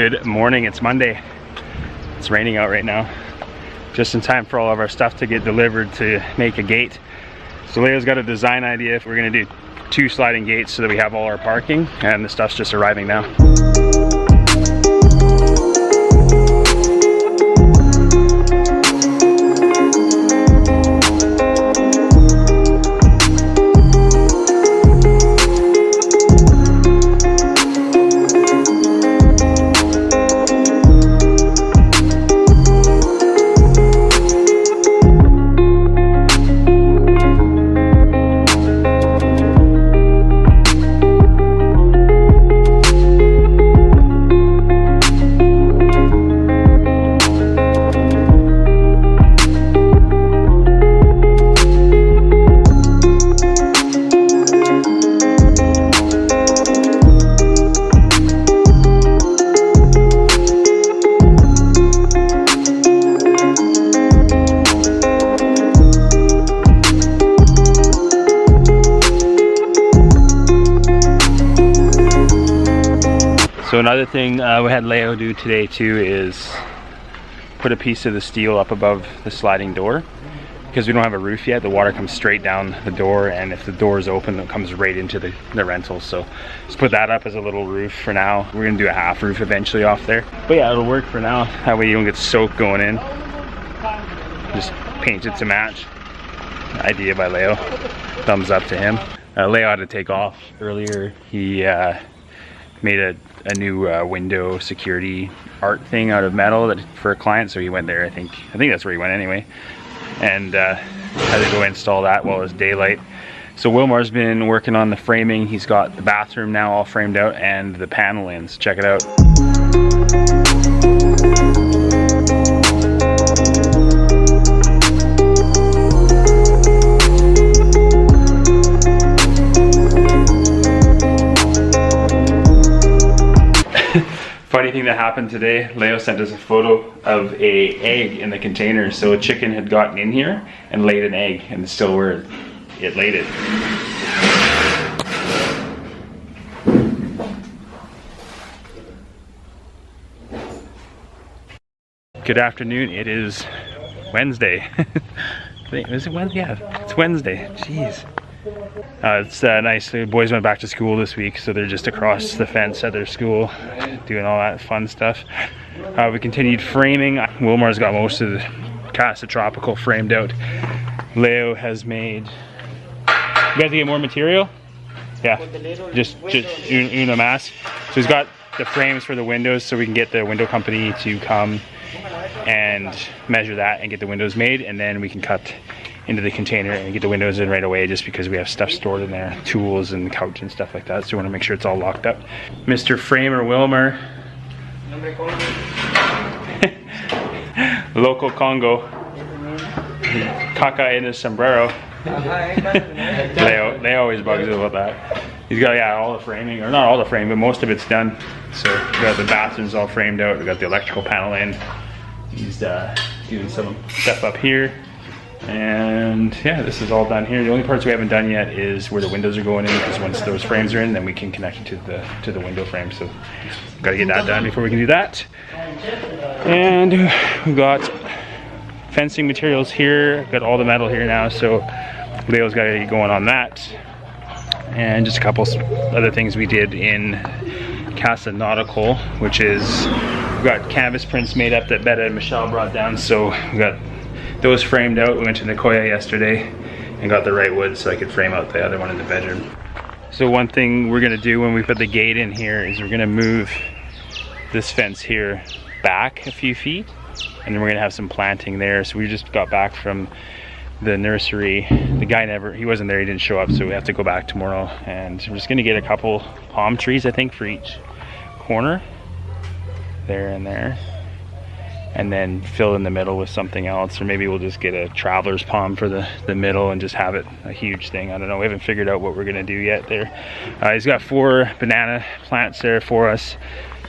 Good morning, it's Monday. It's raining out right now. Just in time for all of our stuff to get delivered to make a gate. So Leo's got a design idea if we're gonna do 2 sliding gates so that we have all our parking, and the stuff's just arriving now. So another thing we had Leo do today too is put a piece of the steel up above the sliding door. Because we don't have a roof yet, the water comes straight down the door, and if the door is open, it comes right into the rental. So just put that up as a little roof for now. We're gonna do a half roof eventually off there. But yeah, it'll work for now. That way you don't get soaked going in. Just paint it to match. Idea by Leo. Thumbs up to him. Leo had to take off earlier. He made a new window security art thing out of metal for a client, so he went there. I think that's where he went anyway, and had to go install that while it was daylight. So Willmar's been working on the framing. He's got the bathroom now all framed out and the panel in, so check it out. Funny thing that happened today, Leo sent us a photo of an egg in the container. So a chicken had gotten in here and laid an egg, and it's still where it laid it. Good afternoon, it is Wednesday. Is it Wednesday? Yeah, it's Wednesday, jeez. It's nice. The boys went back to school this week, so they're just across the fence at their school doing all that fun stuff. We continued framing. Willmar's got most of the Casa Tropical framed out. Leo has made... You guys get more material? Yeah, just una mass. So he's got the frames for the windows, so we can get the window company to come and measure that and get the windows made, and then we can cut into the container and get the windows in right away, just because we have stuff stored in there, tools and couch and stuff like that, so we want to make sure it's all locked up. Mr. Framer Willmar. Local Congo. Caca in his sombrero. They always bugs us about that. He's got, yeah, all the framing, or not all the framing, but most of it's done. So we got the bathrooms all framed out, we got the electrical panel in. He's doing some stuff up here. And yeah, this is all done here. The only parts we haven't done yet is where the windows are going in, because once those frames are in, then we can connect it to the window frame. So we've got to get that done before we can do that. And we've got fencing materials here. Got all the metal here now, so Leo's got to get going on that. And just a couple other things we did in Casa Nautical, which is we've got canvas prints made up that Betta and Michelle brought down. So we got those framed out. We went to Nicoya yesterday and got the right wood so I could frame out the other one in the bedroom. So one thing we're gonna do when we put the gate in here is we're gonna move this fence here back a few feet, and then we're gonna have some planting there. So we just got back from the nursery. The guy he wasn't there, he didn't show up, so we have to go back tomorrow. And we're just gonna get a couple palm trees, I think, for each corner. There and there. And then fill in the middle with something else, or maybe we'll just get a traveler's palm for the middle and just have it a huge thing. I don't know, we haven't figured out what we're gonna do yet there. He's got 4 banana plants there for us,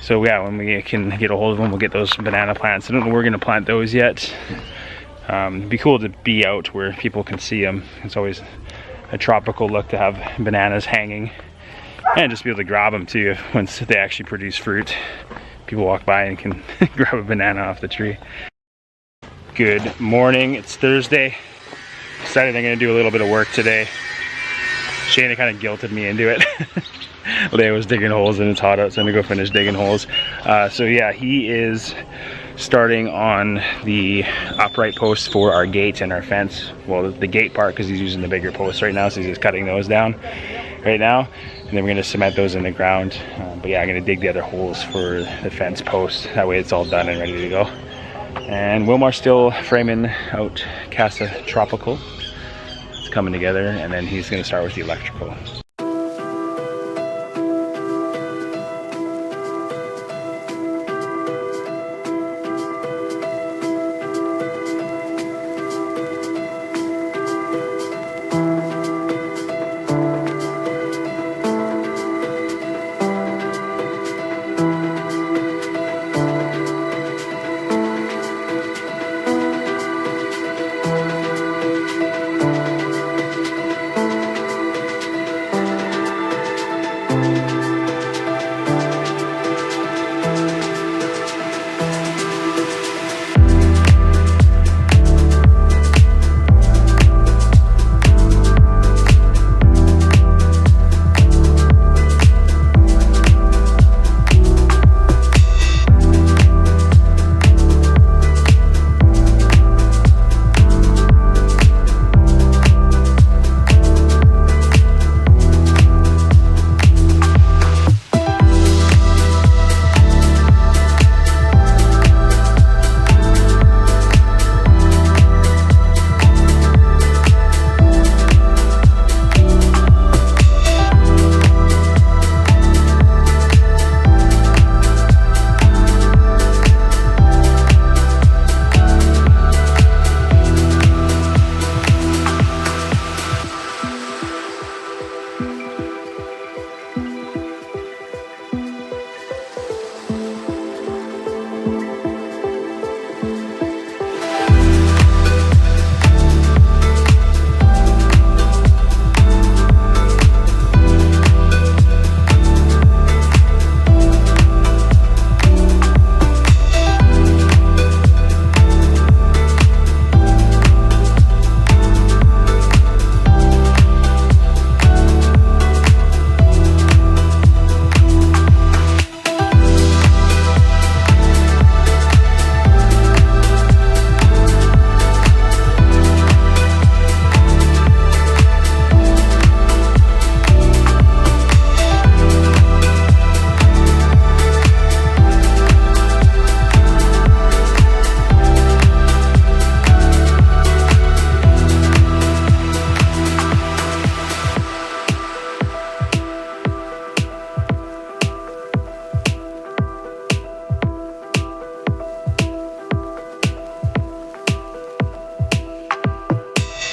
so yeah, when we can get a hold of them, we'll get those banana plants. I don't know we're gonna plant those yet. It'd be cool to be out where people can see them. It's always a tropical look to have bananas hanging, and just be able to grab them too once they actually produce fruit. people walk by and can grab a banana off the tree. Good morning, it's Thursday. Decided I'm gonna do a little bit of work today. Shana kind of guilted me into it. Leia was digging holes and it's hot out, so I'm gonna go finish digging holes. So yeah, he is starting on the upright posts for our gate and our fence. Well, the gate part, because he's using the bigger posts right now, so he's just cutting those down right now. And then we're gonna cement those in the ground. But yeah, I'm gonna dig the other holes for the fence posts. That way it's all done and ready to go. And Willmar's still framing out Casa Tropical. It's coming together, and then he's gonna start with the electrical.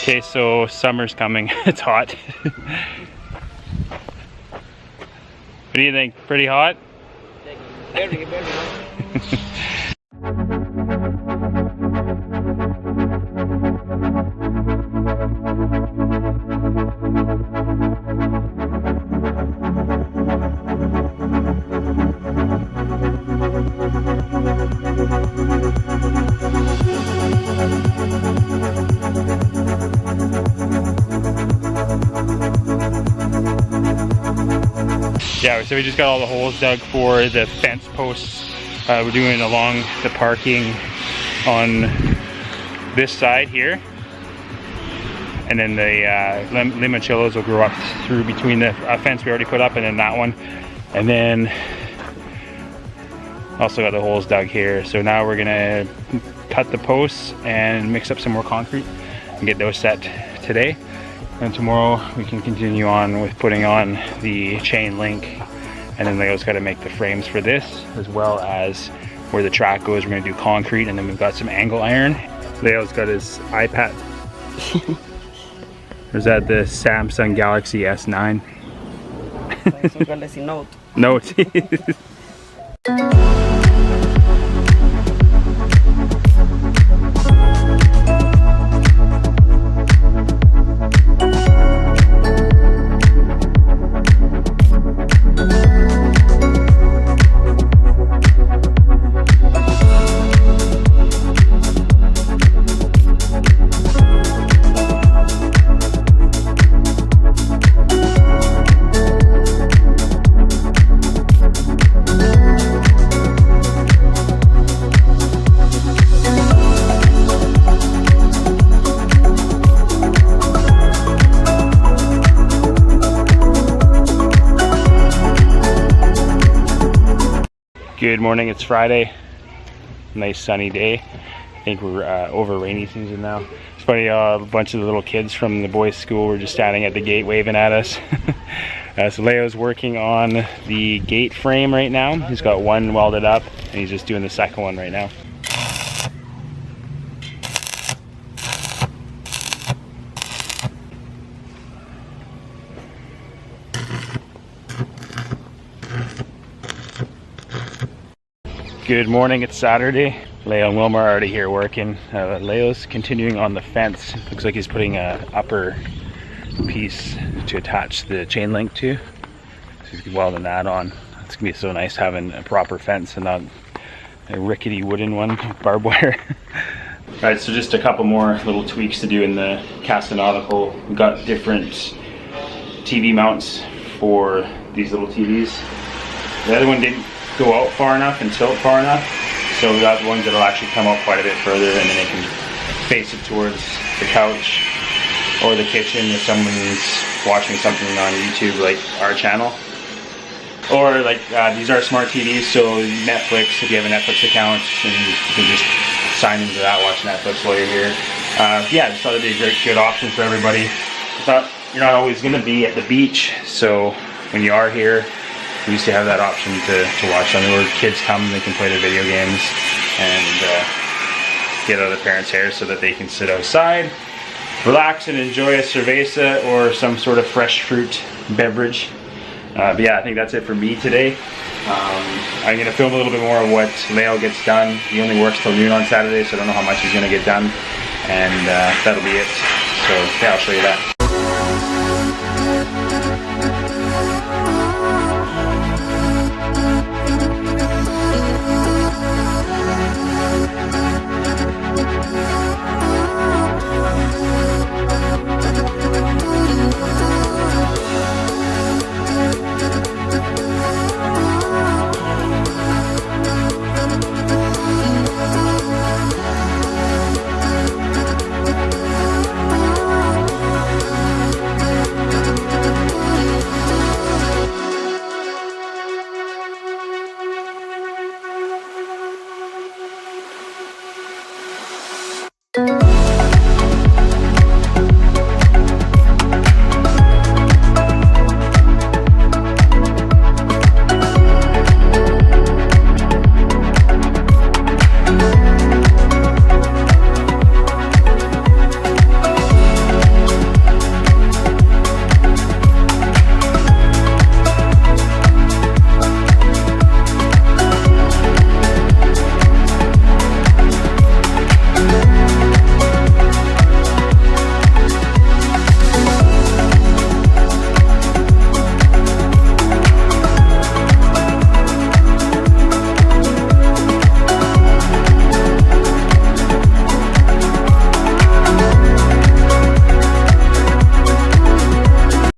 Okay, so summer's coming. It's hot. What do you think? Pretty hot? Very, very hot. Yeah, so we just got all the holes dug for the fence posts. We're doing along the parking on this side here. And then the limoncellos will grow up through between the fence we already put up and then that one. And then also got the holes dug here. So now we're gonna cut the posts and mix up some more concrete and get those set today. And tomorrow we can continue on with putting on the chain link, and then Leo's got to make the frames for this, as well as where the track goes. We're going to do concrete, and then we've got some angle iron. Leo's got his iPad. Is that the Samsung Galaxy S9? Samsung Galaxy Note. Note. Good morning, it's Friday. Nice sunny day. I think we're over rainy season now. It's funny, a bunch of the little kids from the boys' school were just standing at the gate waving at us. So Leo's working on the gate frame right now. He's got one welded up and he's just doing the second one right now. Good morning, it's Saturday. Leo and Willmar are already here working. Leo's continuing on the fence. Looks like he's putting a upper piece to attach the chain link to. So he's welding that on. It's gonna be so nice having a proper fence and not a rickety wooden one with barbed wire. Alright, so just a couple more little tweaks to do in the Casa Nautical. We've got different TV mounts for these little TVs. The other one didn't go out far enough and tilt far enough, so we got the ones that'll actually come out quite a bit further, and then they can face it towards the couch or the kitchen if someone's watching something on YouTube like our channel. Or like these are smart TVs, so Netflix, if you have a Netflix account, and you can just sign into that, watch Netflix while you're here. Yeah, I just thought it'd be a great, good option for everybody. I thought you're not always going to be at the beach, so when you are here, we used to have that option to watch on where kids come, they can play their video games and get out of the parents' hair so that they can sit outside, relax and enjoy a cerveza or some sort of fresh fruit beverage. But yeah, I think that's it for me today. I'm going to film a little bit more of what Leo gets done. He only works till noon on Saturday, so I don't know how much he's going to get done. And that'll be it. So yeah, I'll show you that.